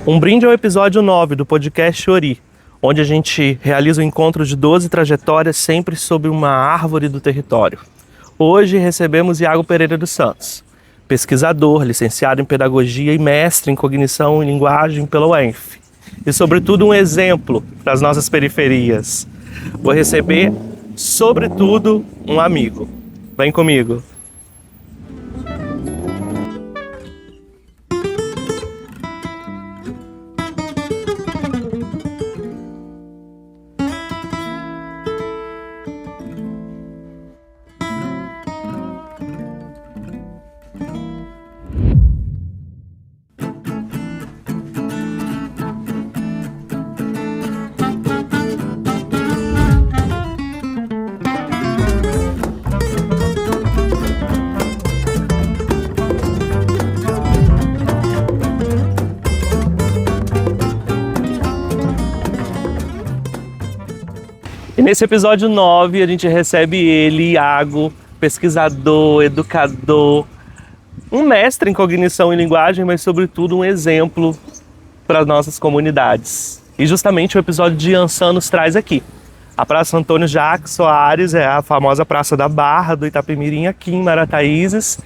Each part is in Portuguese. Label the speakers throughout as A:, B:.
A: Um brinde ao episódio 9 do podcast Ori, onde a gente realiza o encontro de 12 trajetórias sempre sob uma árvore do território. Hoje recebemos Iago Pereira dos Santos, pesquisador, licenciado em pedagogia e mestre em cognição e linguagem pela UENF. E sobretudo um exemplo para as nossas periferias. Vou receber, sobretudo, um amigo. Vem comigo. E nesse episódio 9 a gente recebe ele, Iago, pesquisador, educador, um mestre em cognição e linguagem, mas sobretudo um exemplo para as nossas comunidades. E justamente o episódio de Ançã nos traz aqui. A Praça Antônio Jacques Soares é a famosa Praça da Barra do Itapemirim, aqui em Marataízes.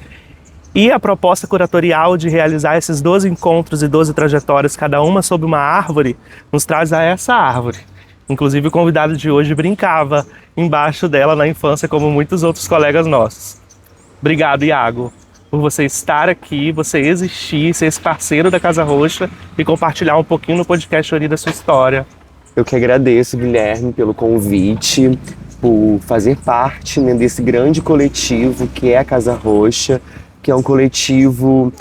A: E a proposta curatorial de realizar esses 12 encontros e 12 trajetórias, cada uma sob uma árvore, nos traz a essa árvore. Inclusive o convidado de hoje brincava embaixo dela na infância, como muitos outros colegas nossos. Obrigado, Iago, por você estar aqui, você existir, ser esse parceiro da Casa Roxa e compartilhar um pouquinho no podcast Ori da sua história.
B: Eu que agradeço, Guilherme, pelo convite, por fazer parte, né, desse grande coletivo que é a Casa Roxa, que é um coletivo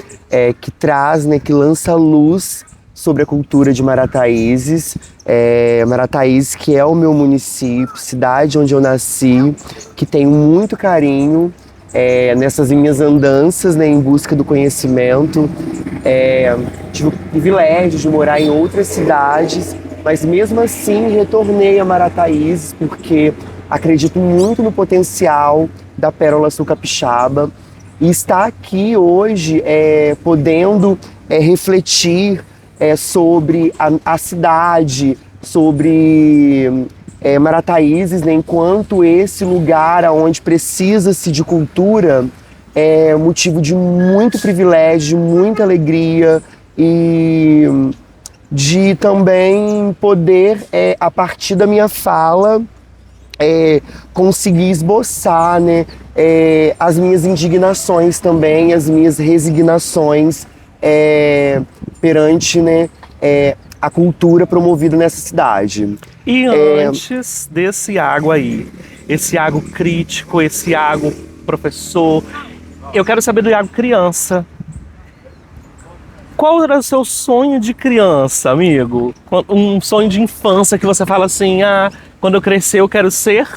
B: que traz, né, que lança luz sobre a cultura de Marataízes. Marataízes, que é o meu município, cidade onde eu nasci, que tenho muito carinho nessas minhas andanças, né, em busca do conhecimento. Tive o privilégio de morar em outras cidades, mas mesmo assim retornei a Marataízes porque acredito muito no potencial da Pérola Sul Capixaba e estar aqui hoje podendo refletir sobre a cidade, sobre Marataízes, né, enquanto esse lugar onde precisa-se de cultura é motivo de muito privilégio, de muita alegria e de também poder, a partir da minha fala, conseguir esboçar, né, as minhas indignações também, as minhas resignações perante, né, a cultura promovida nessa cidade.
A: E antes desse Iago aí, esse Iago crítico, esse Iago professor, eu quero saber do Iago criança. Qual era o seu sonho de criança, amigo? Um sonho de infância que você fala assim, quando eu crescer eu quero ser?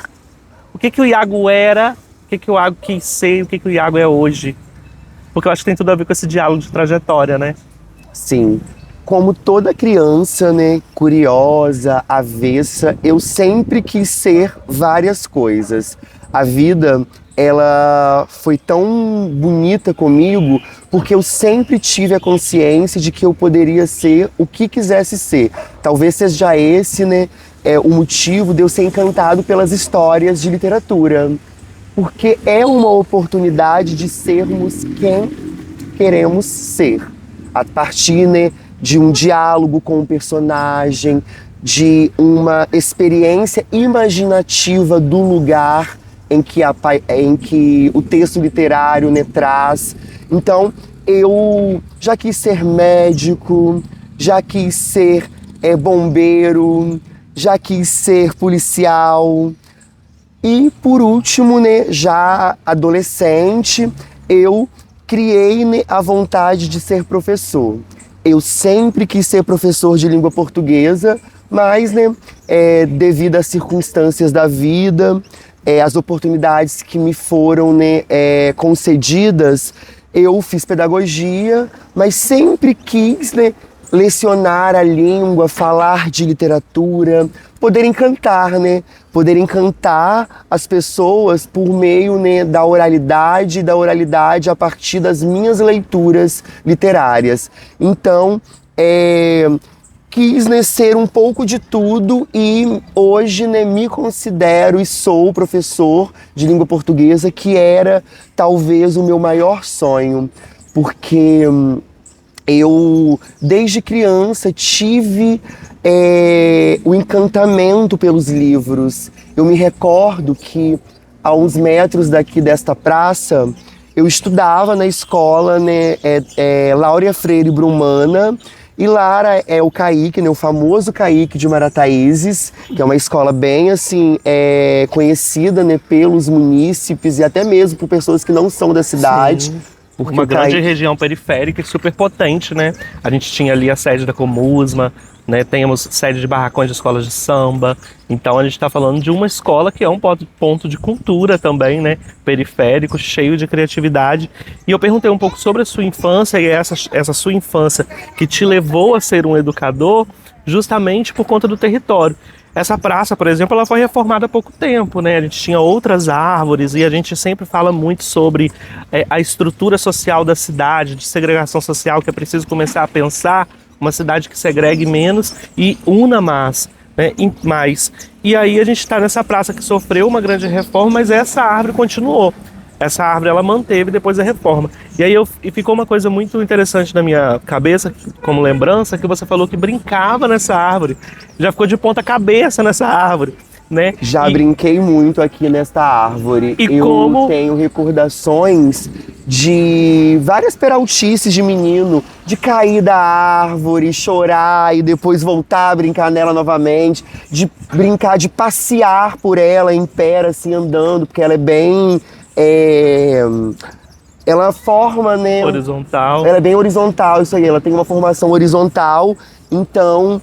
A: O que o Iago era? O que o Iago quis ser? O que o Iago é hoje? Porque eu acho que tem tudo a ver com esse diálogo de trajetória, né?
B: Sim. Como toda criança, né, curiosa, avessa, eu sempre quis ser várias coisas. A vida, ela foi tão bonita comigo porque eu sempre tive a consciência de que eu poderia ser o que quisesse ser. Talvez seja esse, né, o motivo de eu ser encantado pelas histórias de literatura. Porque é uma oportunidade de sermos quem queremos ser. A partir, né, de um diálogo com o personagem, de uma experiência imaginativa do lugar em que o texto literário, né, traz. Então, eu já quis ser médico, já quis ser bombeiro, já quis ser policial. E, por último, né, já adolescente, eu criei, né, a vontade de ser professor. Eu sempre quis ser professor de língua portuguesa, mas, né, devido às circunstâncias da vida, as oportunidades que me foram, né, concedidas, eu fiz pedagogia, mas sempre quis, né, lecionar a língua, falar de literatura, poder encantar, né? Poder encantar as pessoas por meio, né, da oralidade a partir das minhas leituras literárias. Então, quis, né, ser um pouco de tudo e hoje, né, me considero e sou professor de língua portuguesa, que era talvez o meu maior sonho, porque eu, desde criança, tive o encantamento pelos livros. Eu me recordo que, a uns metros daqui desta praça, eu estudava na escola, né, Laura Freire Brumana, e lá é o CAIC, né, o famoso CAIC de Marataízes, que é uma escola bem assim, conhecida, né, pelos munícipes e até mesmo por pessoas que não são da cidade.
A: Sim.
B: Porque
A: Uma grande região periférica e super potente, né? A gente tinha ali a sede da Comusma, né? Temos sede de barracões de escolas de samba. Então a gente está falando de uma escola que é um ponto de cultura também, né? Periférico, cheio de criatividade. E eu perguntei um pouco sobre a sua infância e essa sua infância que te levou a ser um educador justamente por conta do território. Essa praça, por exemplo, ela foi reformada há pouco tempo, né? A gente tinha outras árvores e a gente sempre fala muito sobre a estrutura social da cidade, de segregação social, que é preciso começar a pensar uma cidade que segregue menos e una mais, né? E aí a gente está nessa praça que sofreu uma grande reforma, mas essa árvore continuou. Essa árvore ela manteve depois da reforma. E aí ficou uma coisa muito interessante na minha cabeça, como lembrança, que você falou que brincava nessa árvore. Já ficou de ponta cabeça nessa árvore, né?
B: Já brinquei muito aqui nesta árvore. Eu tenho recordações de várias peraltices de menino, de cair da árvore, chorar e depois voltar a brincar nela novamente, de brincar, de passear por ela em pé, assim, andando, porque ela é bem... ela forma, né?
A: Horizontal.
B: Ela é bem horizontal, isso aí. Ela tem uma formação horizontal. Então,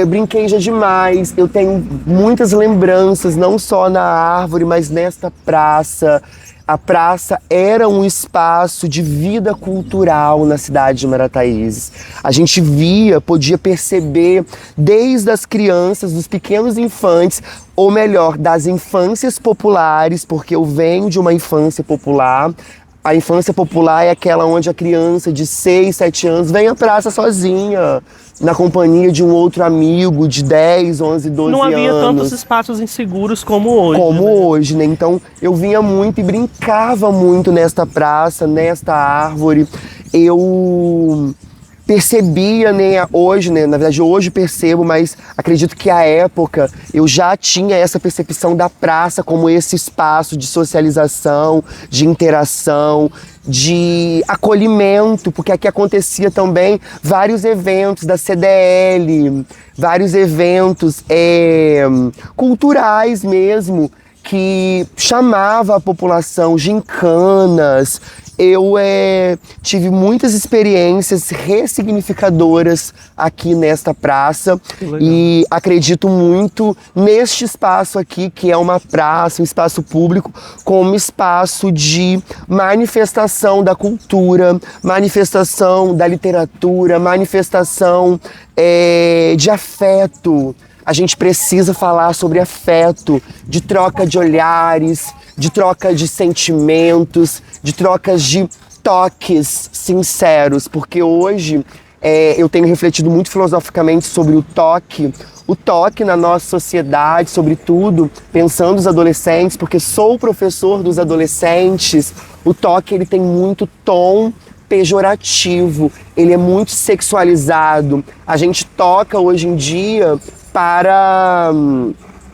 B: brinquei já demais. Eu tenho muitas lembranças, não só na árvore, mas nesta praça. A praça era um espaço de vida cultural na cidade de Marataízes. A gente podia perceber desde as crianças, dos pequenos infantes, ou melhor, das infâncias populares, porque eu venho de uma infância popular. A infância popular é aquela onde a criança de 6, 7 anos vem à praça sozinha, na companhia de um outro amigo de 10, 11, 12 anos.
A: Não havia tantos espaços inseguros como hoje.
B: Hoje, né? Então eu vinha muito e brincava muito nesta praça, nesta árvore. Eu percebia, né, hoje, né, na verdade hoje percebo, mas acredito que à época eu já tinha essa percepção da praça como esse espaço de socialização, de interação, de acolhimento, porque aqui acontecia também vários eventos da CDL, vários eventos culturais mesmo, que chamava a população, gincanas. Eu tive muitas experiências ressignificadoras aqui nesta praça e acredito muito neste espaço aqui, que é uma praça, um espaço público, como espaço de manifestação da cultura, manifestação da literatura, manifestação de afeto. A gente precisa falar sobre afeto, de troca de olhares, de troca de sentimentos, de trocas de toques sinceros, porque hoje eu tenho refletido muito filosoficamente sobre o toque na nossa sociedade, sobretudo pensando nos adolescentes, porque sou professor dos adolescentes. O toque ele tem muito tom pejorativo, ele é muito sexualizado. A gente toca hoje em dia para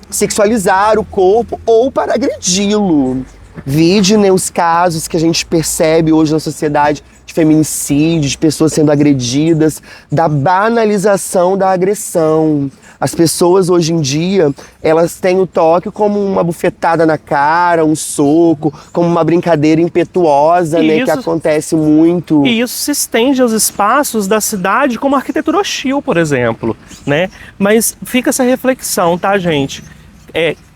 B: sexualizar o corpo ou para agredi-lo. Vide, né, os casos que a gente percebe hoje na sociedade de feminicídio, de pessoas sendo agredidas, da banalização da agressão. As pessoas hoje em dia, elas têm o toque como uma bufetada na cara, um soco, como uma brincadeira impetuosa, né, que acontece muito.
A: E isso se estende aos espaços da cidade, como a arquitetura hostil, por exemplo, né? Mas fica essa reflexão, tá, gente?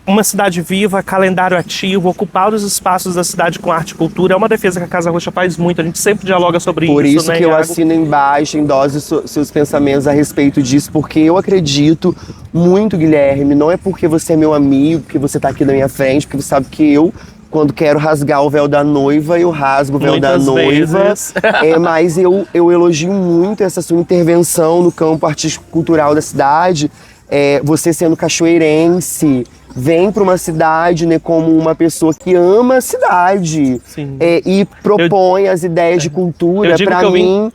A: Uma cidade viva, calendário ativo, ocupar os espaços da cidade com arte e cultura é uma defesa que a Casa Roxa faz muito, a gente sempre dialoga sobre isso.
B: Por isso,
A: né,
B: que eu
A: Iago?
B: assino embaixo, endose seus pensamentos a respeito disso, porque eu acredito muito, Guilherme, não é porque você é meu amigo, que você está aqui na minha frente, porque você sabe que eu Quando quero rasgar o véu da noiva, eu rasgo o véu da
A: Muitas
B: noiva.
A: vezes.
B: Mas eu elogio muito essa sua intervenção no campo artístico-cultural da cidade. Você sendo cachoeirense, vem para uma cidade, né, como uma pessoa que ama a cidade.
A: Sim.
B: E propõe as ideias de cultura. Para mim,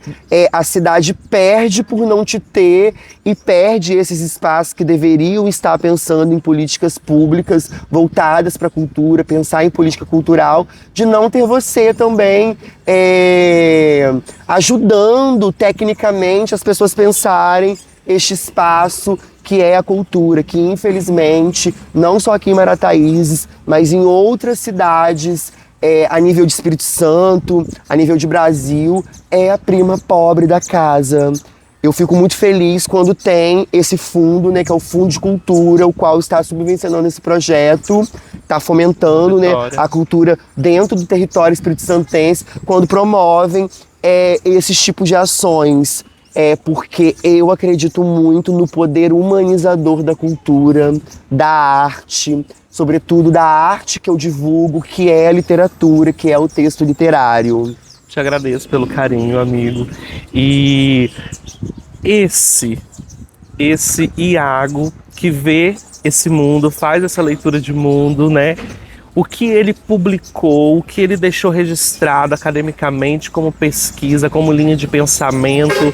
B: a cidade perde por não te ter e perde esses espaços que deveriam estar pensando em políticas públicas voltadas para a cultura, pensar em política cultural, de não ter você também ajudando tecnicamente as pessoas pensarem este espaço que é a cultura, que infelizmente, não só aqui em Marataízes, mas em outras cidades, a nível de Espírito Santo, a nível de Brasil, é a prima pobre da casa. Eu fico muito feliz quando tem esse fundo, né, que é o Fundo de Cultura, o qual está subvencionando esse projeto, está fomentando, né, a cultura dentro do território espírito-santense, quando promovem esses tipos de ações. Porque eu acredito muito no poder humanizador da cultura, da arte, sobretudo da arte que eu divulgo, que é a literatura, que é o texto literário.
A: Te agradeço pelo carinho, amigo. E esse Iago que vê esse mundo, faz essa leitura de mundo, né? O que ele publicou, o que ele deixou registrado academicamente como pesquisa, como linha de pensamento,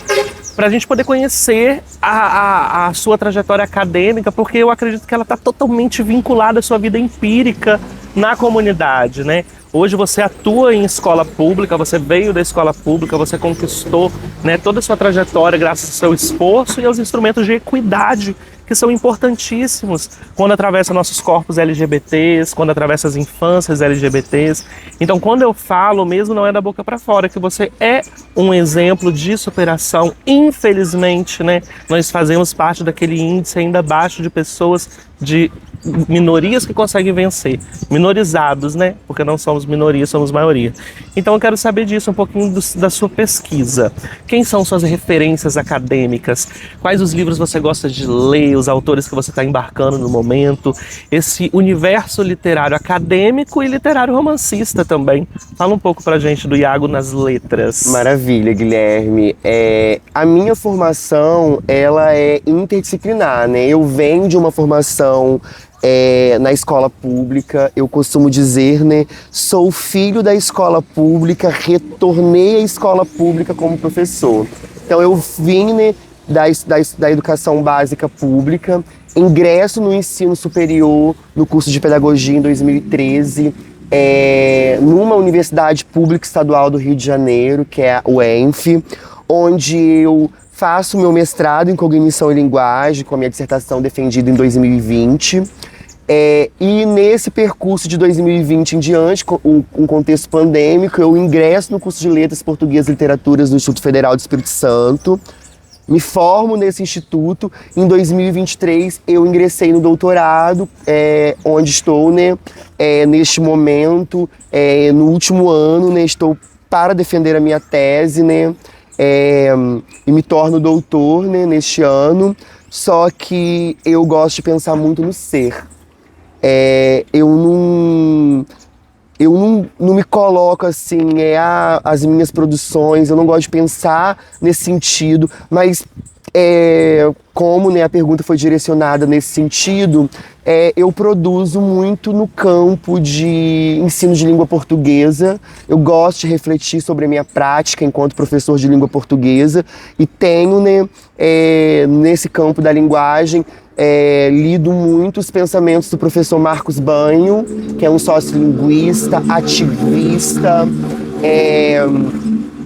A: para a gente poder conhecer a sua trajetória acadêmica, porque eu acredito que ela está totalmente vinculada à sua vida empírica na comunidade, né? Hoje você atua em escola pública, você veio da escola pública, você conquistou, né, toda a sua trajetória graças ao seu esforço e aos instrumentos de equidade que são importantíssimos quando atravessa nossos corpos LGBTs, quando atravessa as infâncias LGBTs. Então, quando eu falo, mesmo não é da boca para fora, que você é um exemplo de superação. Infelizmente, né, nós fazemos parte daquele índice ainda baixo de pessoas, de minorias que conseguem vencer. Minorizados, né? Porque não somos minoria, somos maioria. Então eu quero saber disso, um pouquinho da sua pesquisa. Quem são suas referências acadêmicas? Quais os livros você gosta de ler? Os autores que você está embarcando no momento? Esse universo literário acadêmico e literário romancista também. Fala um pouco pra gente do Iago nas letras.
B: Maravilha, Guilherme. A minha formação, ela é interdisciplinar, né? Eu venho de uma formação na escola pública, eu costumo dizer, né, sou filho da escola pública, retornei à escola pública como professor. Então eu vim, né, da educação básica pública, ingresso no ensino superior, no curso de pedagogia em 2013, numa universidade pública estadual do Rio de Janeiro, que é a UENF, onde eu faço meu mestrado em cognição e linguagem, com a minha dissertação defendida em 2020. E nesse percurso de 2020 em diante, um contexto pandêmico, eu ingresso no curso de Letras Portuguesas e Literaturas do Instituto Federal do Espírito Santo, me formo nesse instituto. Em 2023 eu ingressei no doutorado, onde estou, né, neste momento, no último ano, né, estou para defender a minha tese, né, e me torno doutor, né, neste ano. Só que eu gosto de pensar muito no ser. Eu não me coloco assim, as minhas produções, eu não gosto de pensar nesse sentido, mas como, né, a pergunta foi direcionada nesse sentido, eu produzo muito no campo de ensino de língua portuguesa. Eu gosto de refletir sobre a minha prática enquanto professor de língua portuguesa e tenho, né, nesse campo da linguagem, lido muito os pensamentos do professor Marcos Banho, que é um sociolinguista, ativista,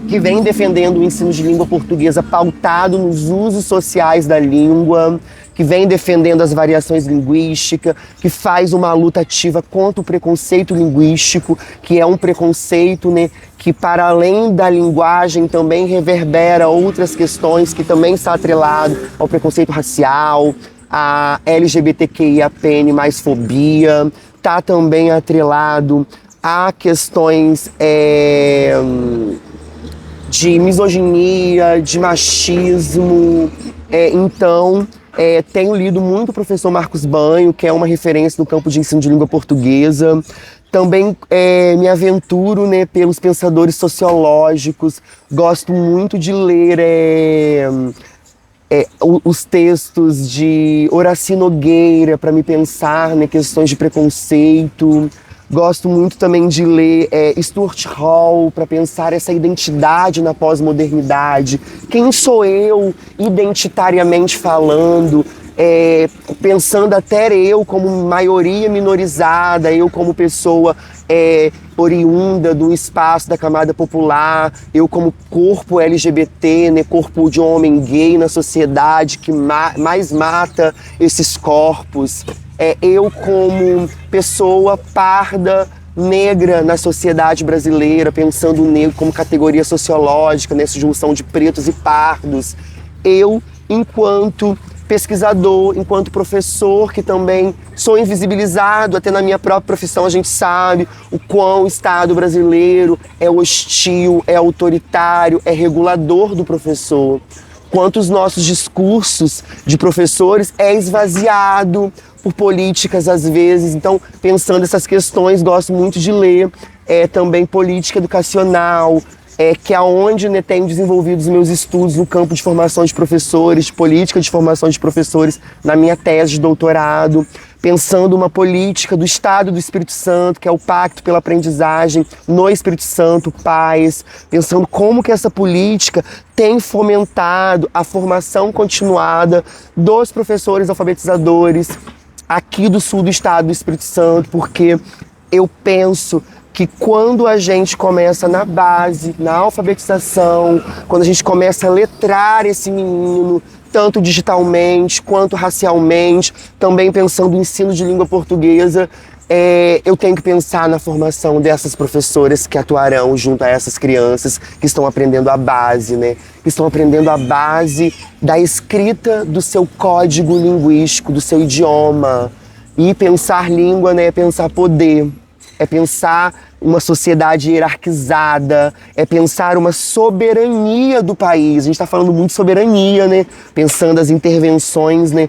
B: que vem defendendo o ensino de língua portuguesa pautado nos usos sociais da língua, que vem defendendo as variações linguísticas, que faz uma luta ativa contra o preconceito linguístico, que é um preconceito, né, que para além da linguagem também reverbera outras questões, que também está atrelado ao preconceito racial, a LGBTQIAPN+, fobia, está também atrelado a questões de misoginia, de machismo. Então, tenho lido muito o professor Marcos Banho, que é uma referência no campo de ensino de língua portuguesa. Também me aventuro, né, pelos pensadores sociológicos. Gosto muito de ler os textos de Horaci Nogueira para me pensar, né, questões de preconceito. Gosto muito também de ler Stuart Hall para pensar essa identidade na pós-modernidade. Quem sou eu, identitariamente falando? Pensando até eu como maioria minorizada, eu como pessoa oriunda do espaço da camada popular, eu como corpo LGBT, né, corpo de um homem gay na sociedade que mais mata esses corpos. Eu como pessoa parda, negra na sociedade brasileira, pensando o negro como categoria sociológica, nessa junção de pretos e pardos. Eu, enquanto pesquisador, enquanto professor, que também sou invisibilizado, até na minha própria profissão a gente sabe o quão o Estado brasileiro é hostil, é autoritário, é regulador do professor. Quanto os nossos discursos de professores é esvaziado por políticas às vezes. Então, pensando essas questões, gosto muito de ler também política educacional, que é onde, né, tenho desenvolvido os meus estudos no campo de formação de professores, de política de formação de professores na minha tese de doutorado, pensando uma política do Estado do Espírito Santo, que é o Pacto pela Aprendizagem no Espírito Santo, PAES, pensando como que essa política tem fomentado a formação continuada dos professores alfabetizadores aqui do sul do Estado do Espírito Santo, porque eu penso que quando a gente começa na base, na alfabetização, quando a gente começa a letrar esse menino, tanto digitalmente quanto racialmente, também pensando no ensino de língua portuguesa, eu tenho que pensar na formação dessas professoras que atuarão junto a essas crianças que estão aprendendo a base, né? Que estão aprendendo a base da escrita do seu código linguístico, do seu idioma. E pensar língua, né, é pensar poder. É pensar uma sociedade hierarquizada, é pensar uma soberania do país. A gente está falando muito de soberania, né? Pensando as intervenções, né,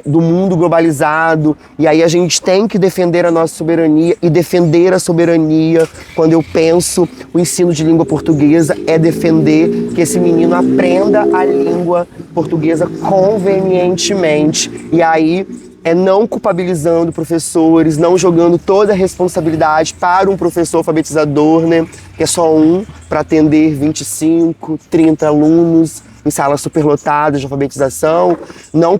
B: do mundo globalizado. E aí a gente tem que defender a nossa soberania e defender a soberania. Quando eu penso o ensino de língua portuguesa, é defender que esse menino aprenda a língua portuguesa convenientemente. E aí não culpabilizando professores, não jogando toda a responsabilidade para um professor alfabetizador, né, que é só um para atender 25, 30 alunos em salas superlotadas de alfabetização, não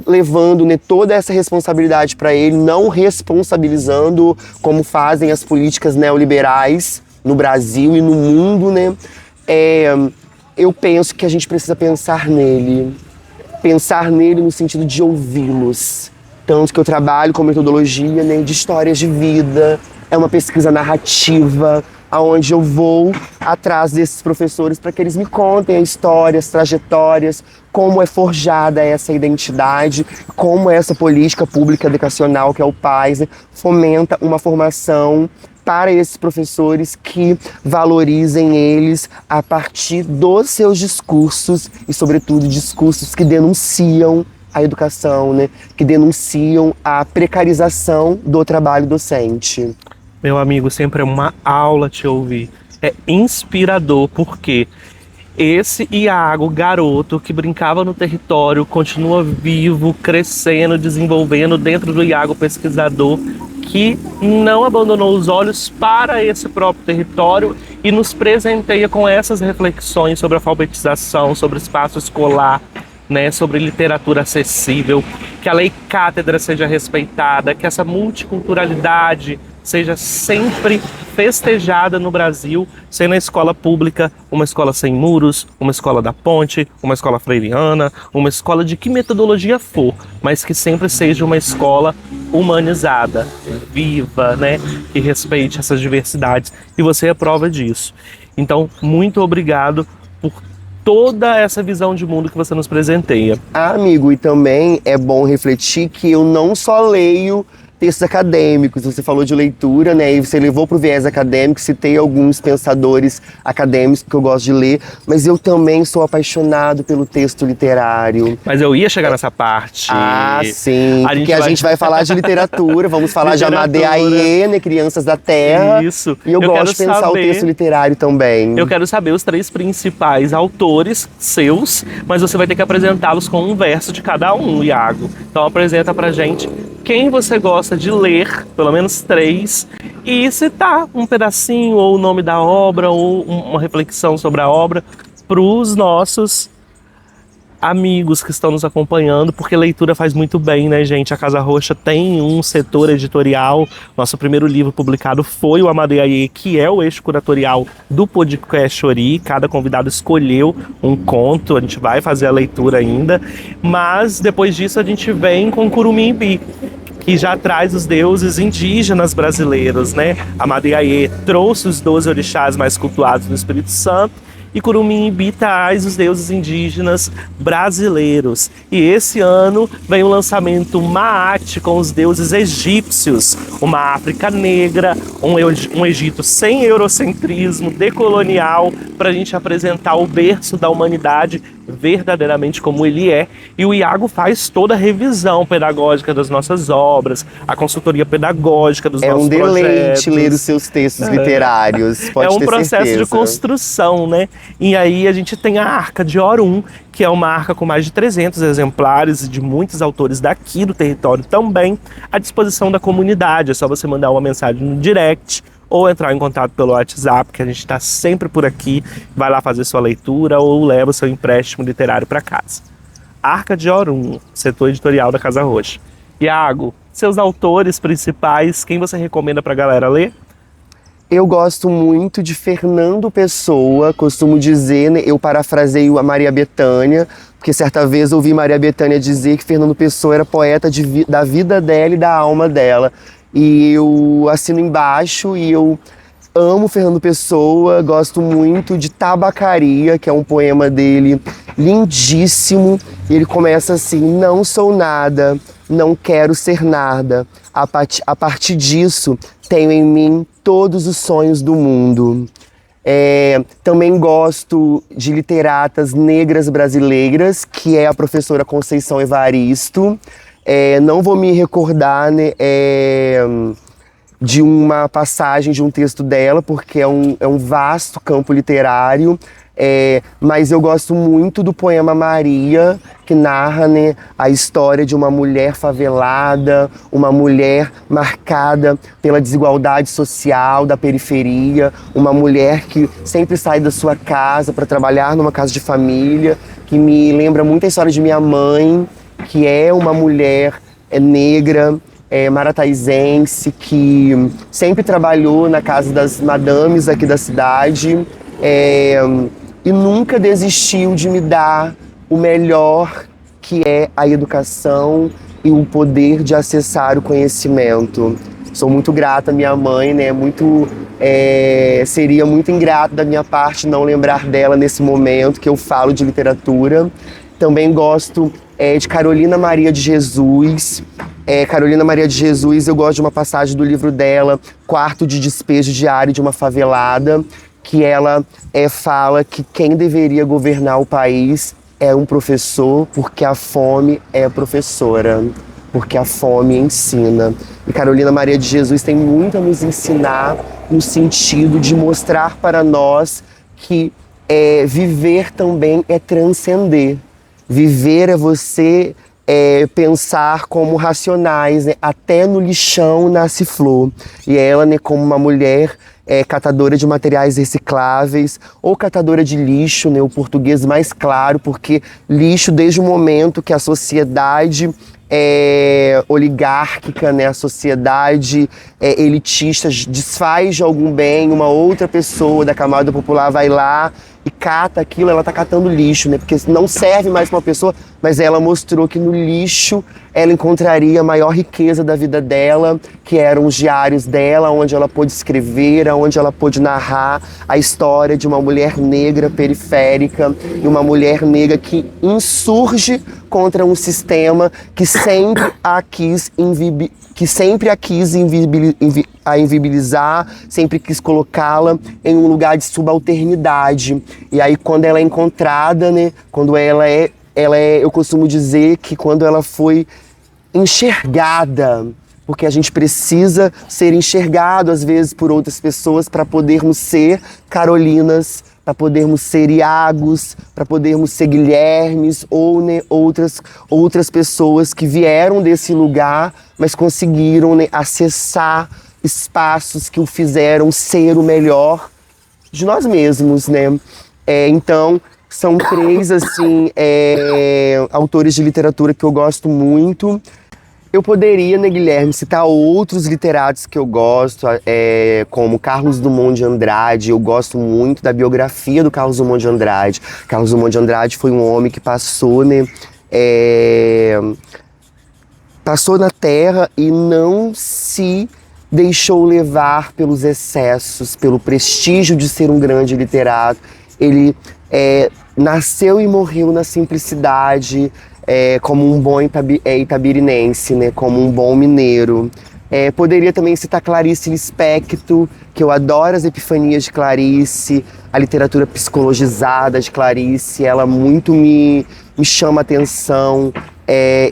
B: levando, né, toda essa responsabilidade para ele, não responsabilizando como fazem as políticas neoliberais no Brasil e no mundo, né. Eu penso que a gente precisa pensar nele no sentido de ouvi-los. Tanto que eu trabalho com metodologia, né, de histórias de vida, é uma pesquisa narrativa, onde eu vou atrás desses professores para que eles me contem as histórias, trajetórias, como é forjada essa identidade, como essa política pública educacional, que é o PAES, né, fomenta uma formação para esses professores que valorizem eles a partir dos seus discursos e, sobretudo, discursos que denunciam a educação, né? Que denunciam a precarização do trabalho docente.
A: Meu amigo, sempre é uma aula te ouvir. É inspirador, porque esse Iago, garoto que brincava no território, continua vivo, crescendo, desenvolvendo dentro do Iago pesquisador, que não abandonou os olhos para esse próprio território e nos presenteia com essas reflexões sobre alfabetização, sobre espaço escolar, né, sobre literatura acessível, que a lei cátedra seja respeitada, que essa multiculturalidade seja sempre festejada no Brasil, sendo a escola pública uma escola sem muros, uma escola da ponte, uma escola freiriana, uma escola de que metodologia for, mas que sempre seja uma escola humanizada, viva, né, que respeite essas diversidades. E você é prova disso. Então, muito obrigado por toda essa visão de mundo que você nos presenteia.
B: Amigo, e também é bom refletir que eu não só leio textos acadêmicos. Você falou de leitura, né? E você levou para o viés acadêmico, citei alguns pensadores acadêmicos que eu gosto de ler, mas eu também sou apaixonado pelo texto literário.
A: Mas eu ia chegar nessa parte.
B: Ah, sim, porque a gente vai falar de literatura, vamos falar de Amadeu Aie, né? Crianças da Terra.
A: Isso.
B: E eu gosto de pensar o texto literário também.
A: Eu quero saber os 3 principais autores seus, mas você vai ter que apresentá-los com um verso de cada um, Iago. Então apresenta pra gente quem você gosta de ler, pelo menos 3, e citar um pedacinho, ou o nome da obra, ou uma reflexão sobre a obra, para os nossos amigos que estão nos acompanhando, porque leitura faz muito bem, né, gente? A Casa Roxa tem um setor editorial. Nosso primeiro livro publicado foi o Amadeu Aie, que é o eixo curatorial do podcast Ori. Cada convidado escolheu um conto, a gente vai fazer a leitura ainda, mas depois disso a gente vem com Curumim-Imbi, que já traz os deuses indígenas brasileiros, né? Amadeu Aie trouxe os 12 orixás mais cultuados do Espírito Santo, e Curumim-Imbi traz os deuses indígenas brasileiros. E esse ano vem o lançamento Maat com os deuses egípcios, uma África negra, um Egito sem eurocentrismo, decolonial, para a gente apresentar o berço da humanidade verdadeiramente como ele é. E o Iago faz toda a revisão pedagógica das nossas obras, a consultoria pedagógica dos nossos projetos.
B: É um deleite ler os seus textos literários, pode ter certeza.
A: É um processo de construção, né? E aí a gente tem a Arca de Orum, que é uma arca com mais de 300 exemplares de muitos autores daqui do território também, à disposição da comunidade. É só você mandar uma mensagem no direct ou entrar em contato pelo WhatsApp, que a gente está sempre por aqui, vai lá fazer sua leitura ou leva o seu empréstimo literário para casa. Arca de Orum, setor editorial da Casa Roxa. Iago, seus autores principais, quem você recomenda para a galera ler?
B: Eu gosto muito de Fernando Pessoa, costumo dizer, né, eu parafraseio a Maria Bethânia, porque certa vez ouvi Maria Bethânia dizer que Fernando Pessoa era poeta da vida dela e da alma dela. E eu assino embaixo e eu amo Fernando Pessoa, gosto muito de Tabacaria, que é um poema dele lindíssimo. E ele começa assim: não sou nada, não quero ser nada. A partir disso, tenho em mim todos os sonhos do mundo. Também gosto de literatas negras brasileiras, que é a professora Conceição Evaristo. Não vou me recordar, né, de uma passagem de um texto dela, porque é um vasto campo literário, mas eu gosto muito do poema Maria, que narra, né, a história de uma mulher favelada, uma mulher marcada pela desigualdade social da periferia, uma mulher que sempre sai da sua casa para trabalhar numa casa de família, que me lembra muito a história de minha mãe, que é uma mulher negra, marataizense, que sempre trabalhou na casa das madames aqui da cidade, e nunca desistiu de me dar o melhor, que é a educação e o poder de acessar o conhecimento. Sou muito grata à minha mãe, né? Seria muito ingrato da minha parte não lembrar dela nesse momento que eu falo de literatura. Também gosto de Carolina Maria de Jesus. Carolina Maria de Jesus, eu gosto de uma passagem do livro dela, Quarto de Despejo Diário de uma Favelada, que ela fala que quem deveria governar o país é um professor, porque a fome é professora, porque a fome ensina. E Carolina Maria de Jesus tem muito a nos ensinar no sentido de mostrar para nós que viver também é transcender. Viver é você pensar como racionais, né? Até no lixão nasce flor. E ela, né, como uma mulher catadora de materiais recicláveis ou catadora de lixo, né, o português mais claro, porque lixo desde o momento que a sociedade oligárquica, né, a sociedade elitista desfaz de algum bem, uma outra pessoa da camada popular vai lá e cata aquilo, ela tá catando lixo, né? Porque não serve mais pra uma pessoa, mas ela mostrou que no lixo ela encontraria a maior riqueza da vida dela, que eram os diários dela, onde ela pôde escrever, onde ela pôde narrar a história de uma mulher negra periférica e uma mulher negra que insurge contra um sistema que sempre a quis invibilizar, sempre quis colocá-la em um lugar de subalternidade. E aí quando ela é encontrada, né, quando eu costumo dizer que quando ela foi enxergada, porque a gente precisa ser enxergado às vezes por outras pessoas para podermos ser Carolinas, para podermos ser Iagos, para podermos ser Guilhermes ou, né, outras pessoas que vieram desse lugar, mas conseguiram, né, acessar espaços que o fizeram ser o melhor de nós mesmos, né? Então, são três, assim, autores de literatura que eu gosto muito. Eu poderia, né, Guilherme, citar outros literatos que eu gosto, como Carlos Drummond de Andrade. Eu gosto muito da biografia do Carlos Drummond de Andrade. Carlos Drummond de Andrade foi um homem que passou, né, passou na Terra e não se deixou levar pelos excessos, pelo prestígio de ser um grande literato. Ele nasceu e morreu na simplicidade, como um bom itabirinense, né, como um bom mineiro. Poderia também citar Clarice Lispector, que eu adoro as epifanias de Clarice, a literatura psicologizada de Clarice, ela muito me chama a atenção.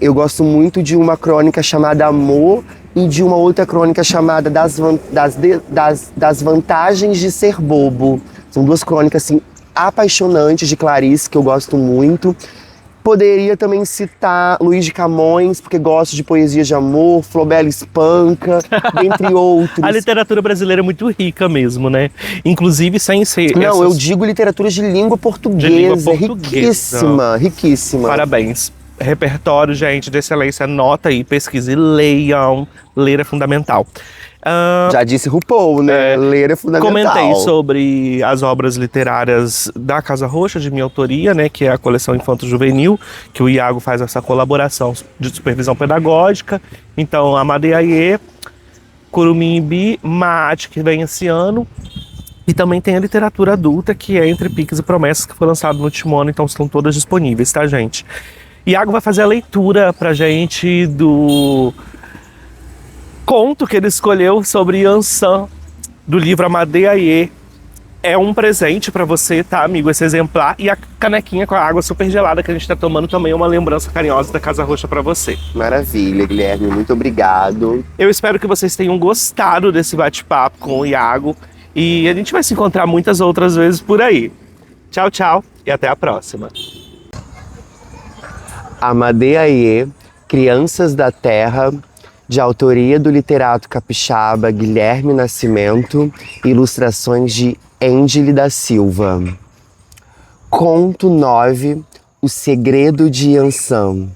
B: Eu gosto muito de uma crônica chamada Amor e de uma outra crônica chamada Das Vantagens de Ser Bobo. São duas crônicas assim, apaixonantes de Clarice, que eu gosto muito. Poderia também citar Luís de Camões, porque gosto de poesias de amor, Flaubert Espanca, dentre outros.
A: A literatura brasileira é muito rica mesmo, né? Inclusive sem ser...
B: Não, eu digo literatura de língua portuguesa, riquíssima, riquíssima.
A: Parabéns. Repertório, gente, de excelência, anota aí, pesquise e leiam. Ler é fundamental.
B: Já disse RuPaul, né? Ler é fundamental.
A: Comentei sobre as obras literárias da Casa Roxa, de minha autoria, né? Que é a coleção Infanto-Juvenil, que o Iago faz essa colaboração de supervisão pedagógica. Então, Amadeiaê, Curumimbi, Mate, que vem esse ano. E também tem a literatura adulta, que é Entre Piques e Promessas, que foi lançado no Timona, então estão todas disponíveis, tá, gente? Iago vai fazer a leitura pra gente do conto que ele escolheu sobre Yansan, do livro Amadeiaê. É um presente pra você, tá, amigo? Esse exemplar. E a canequinha com a água super gelada que a gente tá tomando também é uma lembrança carinhosa da Casa Roxa pra você.
B: Maravilha, Guilherme. Muito obrigado.
A: Eu espero que vocês tenham gostado desse bate-papo com o Iago. E a gente vai se encontrar muitas outras vezes por aí. Tchau, tchau e até a próxima.
B: Amadeiaê, Crianças da Terra, de autoria do literato capixaba Guilherme Nascimento, ilustrações de Êngele da Silva. Conto 9, O Segredo de Yansan.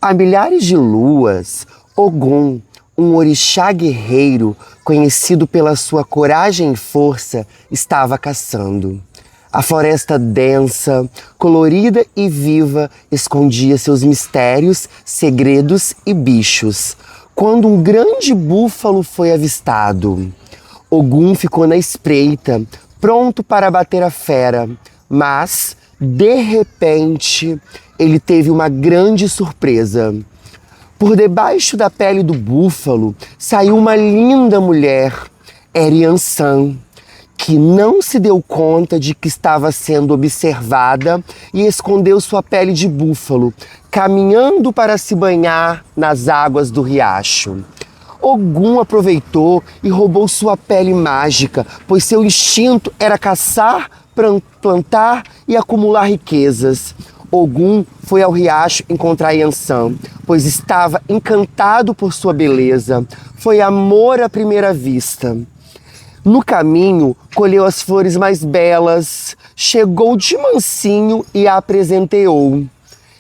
B: Há milhares de luas, Ogum, um orixá guerreiro, conhecido pela sua coragem e força, estava caçando. A floresta densa, colorida e viva escondia seus mistérios, segredos e bichos, quando um grande búfalo foi avistado. Ogum ficou na espreita, pronto para bater a fera, mas, de repente, ele teve uma grande surpresa. Por debaixo da pele do búfalo saiu uma linda mulher, era Yansan, que não se deu conta de que estava sendo observada e escondeu sua pele de búfalo, caminhando para se banhar nas águas do riacho. Ogum aproveitou e roubou sua pele mágica, pois seu instinto era caçar, plantar e acumular riquezas. Ogum foi ao riacho encontrar Yansan, pois estava encantado por sua beleza. Foi amor à primeira vista. No caminho, colheu as flores mais belas, chegou de mansinho e a apresenteou,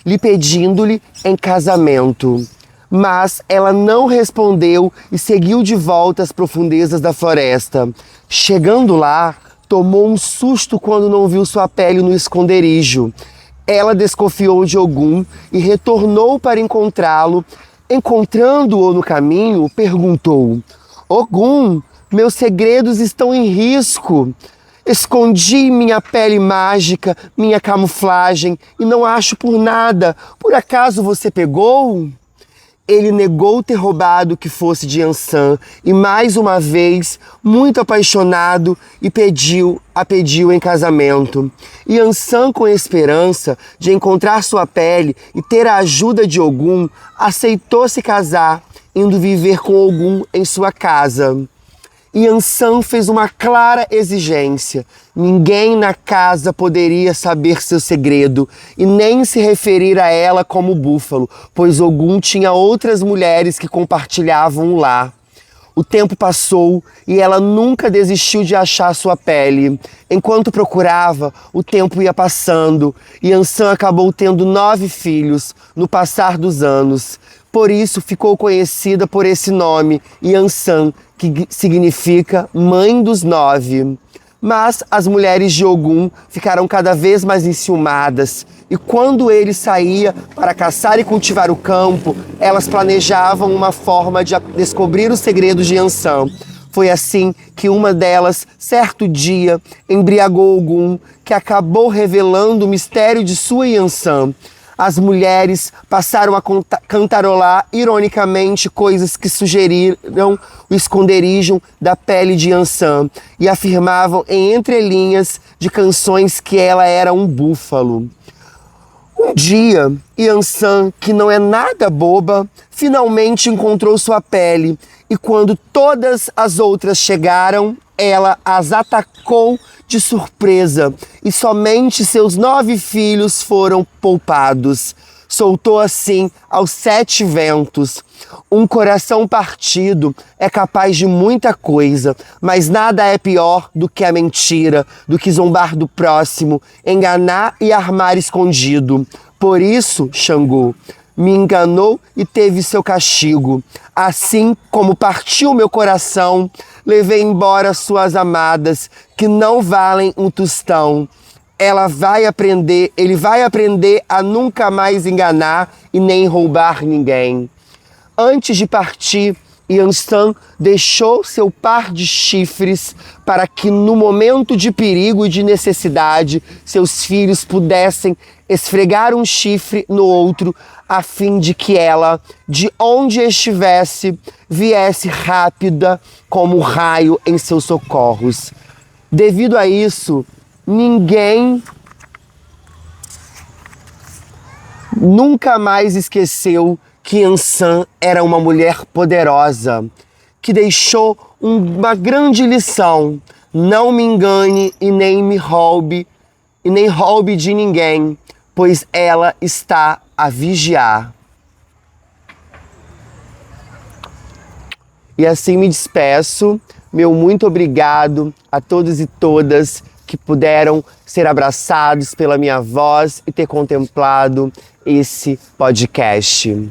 B: lhe pedindo-lhe em casamento. Mas ela não respondeu e seguiu de volta às profundezas da floresta. Chegando lá, tomou um susto quando não viu sua pele no esconderijo. Ela desconfiou de Ogum e retornou para encontrá-lo. Encontrando-o no caminho, perguntou: Ogum, meus segredos estão em risco. Escondi minha pele mágica, minha camuflagem e não acho por nada. Por acaso você pegou? Ele negou ter roubado o que fosse de Yansan e mais uma vez, muito apaixonado, a pediu em casamento. Yansan, com esperança de encontrar sua pele e ter a ajuda de Ogum, aceitou se casar, indo viver com Ogum em sua casa. Yansan fez uma clara exigência. Ninguém na casa poderia saber seu segredo e nem se referir a ela como búfalo, pois Ogum tinha outras mulheres que compartilhavam o lar. O tempo passou e ela nunca desistiu de achar sua pele. Enquanto procurava, o tempo ia passando e Yansan acabou tendo 9 filhos no passar dos anos. Por isso ficou conhecida por esse nome, Yansan, que significa Mãe dos 9. Mas as mulheres de Ogum ficaram cada vez mais enciumadas e quando ele saía para caçar e cultivar o campo, elas planejavam uma forma de descobrir os segredos de Yansan. Foi assim que uma delas, certo dia, embriagou Ogum, que acabou revelando o mistério de sua Yansan. As mulheres passaram a cantarolar ironicamente coisas que sugeriram o esconderijo da pele de Yansan e afirmavam em entrelinhas de canções que ela era um búfalo. Um dia, Yansan, que não é nada boba, finalmente encontrou sua pele e quando todas as outras chegaram, ela as atacou de surpresa e somente seus 9 filhos foram poupados. Soltou assim aos 7 ventos. Um coração partido é capaz de muita coisa, mas nada é pior do que a mentira, do que zombar do próximo, enganar e armar escondido. Por isso, Xangô, me enganou e teve seu castigo. Assim como partiu meu coração, levei embora suas amadas, que não valem um tostão. Ele vai aprender a nunca mais enganar e nem roubar ninguém. Antes de partir, Yansan deixou seu par de chifres para que no momento de perigo e de necessidade, seus filhos pudessem esfregar um chifre no outro, a fim de que ela, de onde estivesse, viesse rápida como um raio em seus socorros. Devido a isso, ninguém nunca mais esqueceu que Yansan era uma mulher poderosa, que deixou uma grande lição: não me engane e nem roube de ninguém, pois ela está a vigiar. E assim me despeço. Meu muito obrigado a todos e todas que puderam ser abraçados pela minha voz e ter contemplado esse podcast.